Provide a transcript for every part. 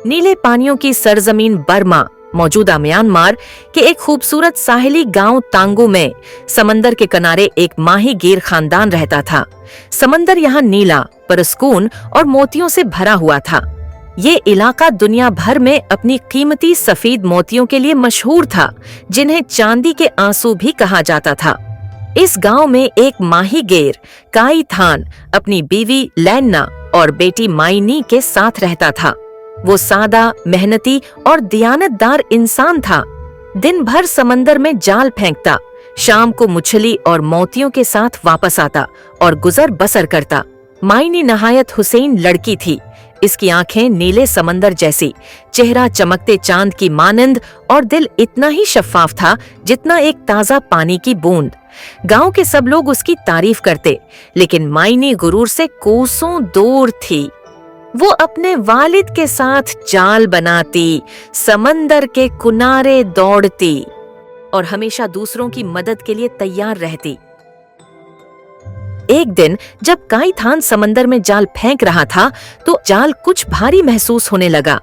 नीले पानियों की सरजमीन बर्मा, मौजूदा म्यांमार के एक खूबसूरत साहिली गांव तांगू में समंदर के किनारे एक माहीगीर खानदान रहता था। समंदर यहाँ नीला, पुरस्कून और मोतियों से भरा हुआ था। ये इलाका दुनिया भर में अपनी कीमती सफेद मोतियों के लिए मशहूर था, जिन्हें चांदी के आंसू भी कहा जाता था। इस गांव में एक माहीगीर काई थान अपनी बीवी लैन्ना और बेटी माइनी के साथ रहता था। वो सादा, मेहनती और दियानतदार इंसान था। दिन भर समंदर में जाल फेंकता, शाम को मछली और मोतियों के साथ वापस आता और गुजर बसर करता। माइनी नहायत हुसैन लड़की थी। इसकी आंखें नीले समंदर जैसी, चेहरा चमकते चांद की मानंद और दिल इतना ही शफाफ था जितना एक ताजा पानी की बूंद। गांव के सब लोग उसकी तारीफ करते, लेकिन माइनी गुरूर से कोसों दूर थी। वो अपने वालिद के साथ जाल बनाती, समंदर के किनारे दौड़ती और हमेशा दूसरों की मदद के लिए तैयार रहती। एक दिन जब काई थान समंदर में जाल फेंक रहा था तो जाल कुछ भारी महसूस होने लगा।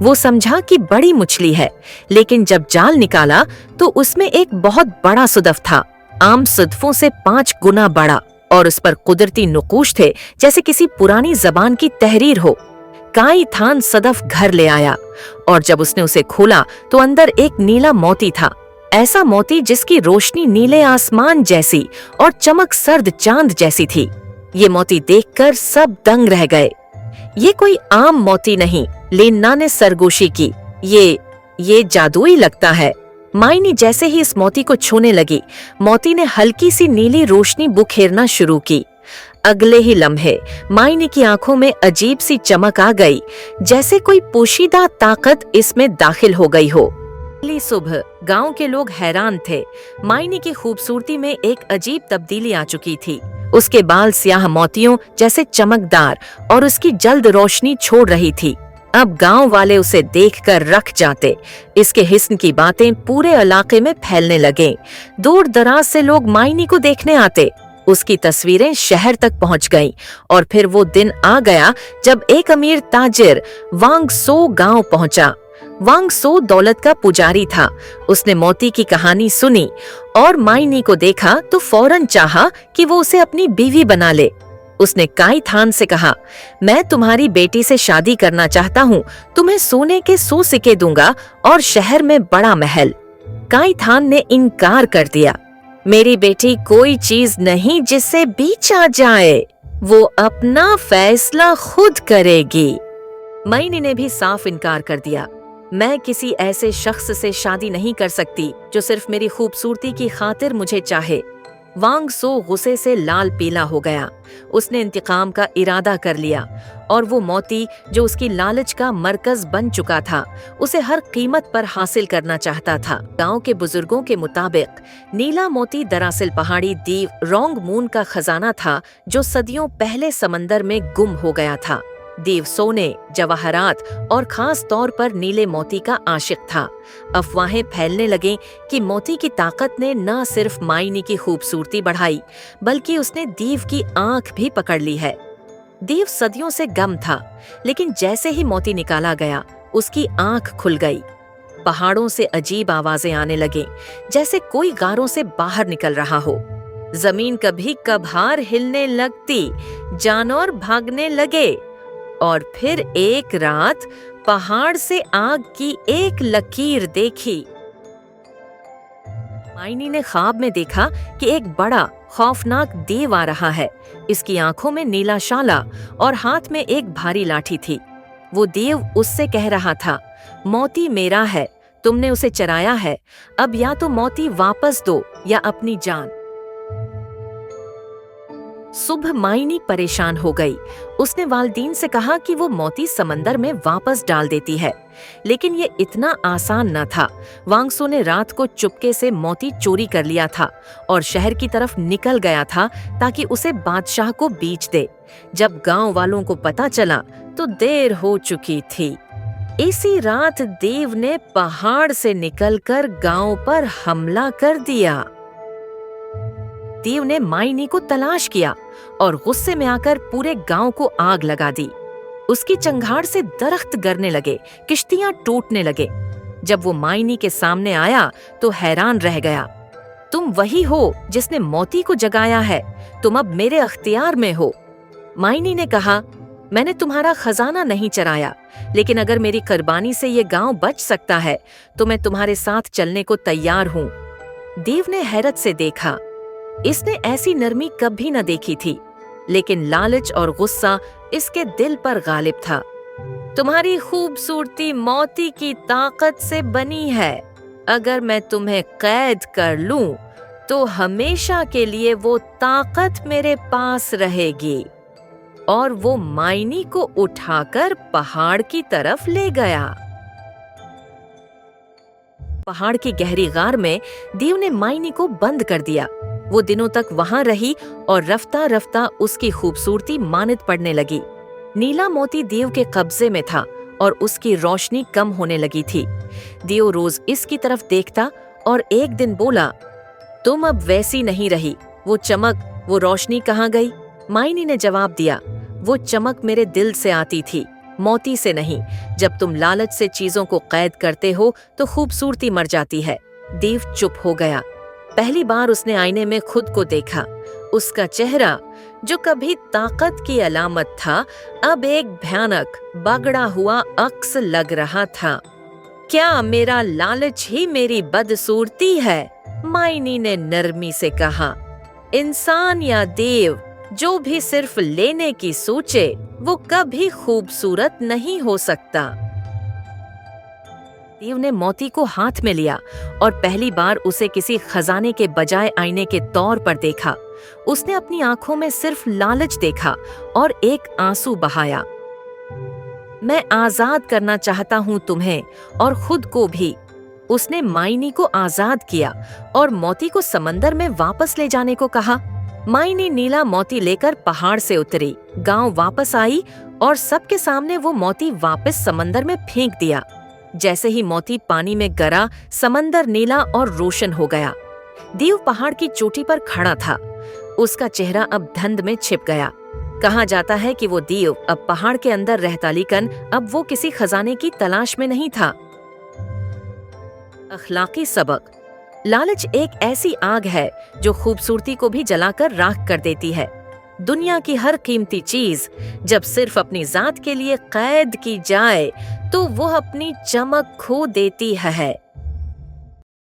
वो समझा कि बड़ी मछली है, लेकिन जब जाल निकाला तो उसमें एक बहुत बड़ा सुदफ था, आम सुदफों से 5 गुना बड़ा, और उस पर कुदरती नुकूश थे जैसे किसी पुरानी जबान की तहरीर हो। काई थान सदफ घर ले आया और जब उसने उसे खोला तो अंदर एक नीला मोती था, ऐसा मोती जिसकी रोशनी नीले आसमान जैसी और चमक सर्द चांद जैसी थी। ये मोती देखकर सब दंग रह गए। ये कोई आम मोती नहीं, लेन्ना ने सरगोशी की। ये जादुई लगता है। माइनी जैसे ही इस मोती को छूने लगी, मोती ने हल्की सी नीली रोशनी बुखेरना शुरू की। अगले ही लम्हे माइनी की आंखों में अजीब सी चमक आ गई, जैसे कोई पोशीदा ताकत इसमें दाखिल हो गई हो। अगली सुबह गांव के लोग हैरान थे। माइनी की खूबसूरती में एक अजीब तब्दीली आ चुकी थी। उसके बाल स्याह मोतियों जैसे चमकदार और उसकी जल्द रोशनी छोड़ रही थी। अब गांव वाले उसे देखकर रख जाते। इसके हिस्न की बातें पूरे इलाके में फैलने लगे। दूर दराज से लोग माइनी को देखने आते। उसकी तस्वीरें शहर तक पहुंच गईं और फिर वो दिन आ गया जब एक अमीर ताजिर वांग सो गांव पहुंचा। वांग सो दौलत का पुजारी था। उसने मोती की कहानी सुनी और माइनी को देखा तो फौरन चाहा कि वो उसे अपनी बीवी बना ले। उसने काई थान से कहा, मैं तुम्हारी बेटी से शादी करना चाहता हूँ, तुम्हें सोने के 100 सिक्के दूंगा और शहर में बड़ा महल। काई थान ने इनकार कर दिया। मेरी बेटी कोई चीज नहीं जिससे बीच आ जाए, वो अपना फैसला खुद करेगी। माइनी ने भी साफ इनकार कर दिया। मैं किसी ऐसे शख्स से शादी नहीं कर सकती जो सिर्फ मेरी खूबसूरती की खातिर मुझे चाहे। वांग सो गुस्से से लाल पीला हो गया। उसने इंतकाम का इरादा कर लिया और वो मोती जो उसकी लालच का मरकज बन चुका था, उसे हर कीमत पर हासिल करना चाहता था। गांव के बुजुर्गों के मुताबिक नीला मोती दरअसल पहाड़ी द्वीप रोंग मून का खजाना था, जो सदियों पहले समंदर में गुम हो गया था। देव सोने, जवाहरात और खास तौर पर नीले मोती का आशिक था। अफवाहें फैलने लगे कि मोती की ताकत ने न सिर्फ माइनी की खूबसूरती बढ़ाई, बल्कि उसने दीव की आंख भी पकड़ ली है। दीव सदियों से गम था, लेकिन जैसे ही मोती निकाला गया, उसकी आंख खुल गई। पहाड़ों से अजीब आवाजें आने लगे, जैसे कोई गारों से बाहर निकल रहा हो। जमीन कभी कभार हिलने लगती, जानवर भागने लगे और फिर एक रात पहाड़ से आग की एक लकीर देखी। माइनी ने ख्वाब में देखा कि एक बड़ा खौफनाक देव आ रहा है। इसकी आंखों में नीला शाला और हाथ में एक भारी लाठी थी। वो देव उससे कह रहा था, मोती मेरा है, तुमने उसे चराया है, अब या तो मोती वापस दो या अपनी जान। सुबह माइनी परेशान हो गई। उसने वालदीन से कहा कि वो मोती समंदर में वापस डाल देती है, लेकिन ये इतना आसान न था। वांगसो ने रात को चुपके से मोती चोरी कर लिया था और शहर की तरफ निकल गया था ताकि उसे बादशाह को बेच दे। जब गांव वालों को पता चला तो देर हो चुकी थी। इसी रात देव ने पहाड़ से निकलकर गांव पर हमला कर दिया। देव ने माइनी को तलाश किया और गुस्से में आकर पूरे गांव को आग लगा दी। उसकी चंगाड़ से दरख्त गिरने लगे, किश्तियां टूटने लगे। जब वो माइनी के सामने आया तो हैरान रह गया। तुम वही हो जिसने मोती को जगाया है, तुम अब मेरे अख्तियार में हो। माइनी ने कहा, मैंने तुम्हारा खजाना नहीं चराया, लेकिन अगर मेरी कुर्बानी से ये गांव बच सकता है तो मैं तुम्हारे साथ चलने को तैयार हूँ। देव ने हैरत से देखा। इसने ऐसी नरमी कभी न देखी थी, लेकिन लालच और गुस्सा इसके दिल पर गालिब था। तुम्हारी खूबसूरती मोती की ताकत से बनी है। अगर मैं तुम्हें कैद कर लूं तो हमेशा के लिए वो ताकत मेरे पास रहेगी। और वो माइनी को उठाकर पहाड़ की तरफ ले गया। पहाड़ की गहरी गार में देव ने माइनी को बंद कर दिया। वो दिनों तक वहां रही और रफ्ता रफ्ता उसकी खूबसूरती मानद पड़ने लगी। नीला मोती देव के कब्जे में था और उसकी रोशनी कम होने लगी थी। देव रोज इसकी तरफ देखता और एक दिन बोला, तुम अब वैसी नहीं रही। वो चमक, वो रोशनी कहाँ गई? माइनी ने जवाब दिया, वो चमक मेरे दिल से आती थी, मोती से नहीं। जब तुम लालच से चीजों को कैद करते हो तो खूबसूरती मर जाती है। देव चुप हो गया। पहली बार उसने आईने में खुद को देखा। उसका चेहरा, जो कभी ताकत की अलामत था, अब एक भयानक बगड़ा हुआ अक्स लग रहा था। क्या मेरा लालच ही मेरी बदसूरती है? माइनी ने नरमी से कहा। इंसान या देव जो भी सिर्फ लेने की सोचे, वो कभी खूबसूरत नहीं हो सकता। देव ने मोती को हाथ में लिया और पहली बार उसे किसी खजाने के बजाय आईने के तौर पर देखा। उसने अपनी आंखों में सिर्फ लालच देखा और एक आंसू बहाया। मैं आजाद करना चाहता हूँ तुम्हें और खुद को भी। उसने माइनी को आजाद किया और मोती को समंदर में वापस ले जाने को कहा। माइनी नीला मोती लेकर पहाड़ से उतरी, गांव वापस आई और सबके सामने वो मोती वापस समंदर में फेंक दिया। जैसे ही मोती पानी में गिरा, समंदर नीला और रोशन हो गया। देव पहाड़ की चोटी पर खड़ा था। उसका चेहरा अब धुंध में छिप गया। कहा जाता है कि वो देव अब पहाड़ के अंदर रहता, लेकिन अब वो किसी खजाने की तलाश में नहीं था। अखलाकी सबक। लालच एक ऐसी आग है जो खूबसूरती को भी जलाकर राख कर देती है। दुनिया की हर कीमती चीज जब सिर्फ अपनी जात के लिए कैद की जाए तो वो अपनी चमक खो देती है।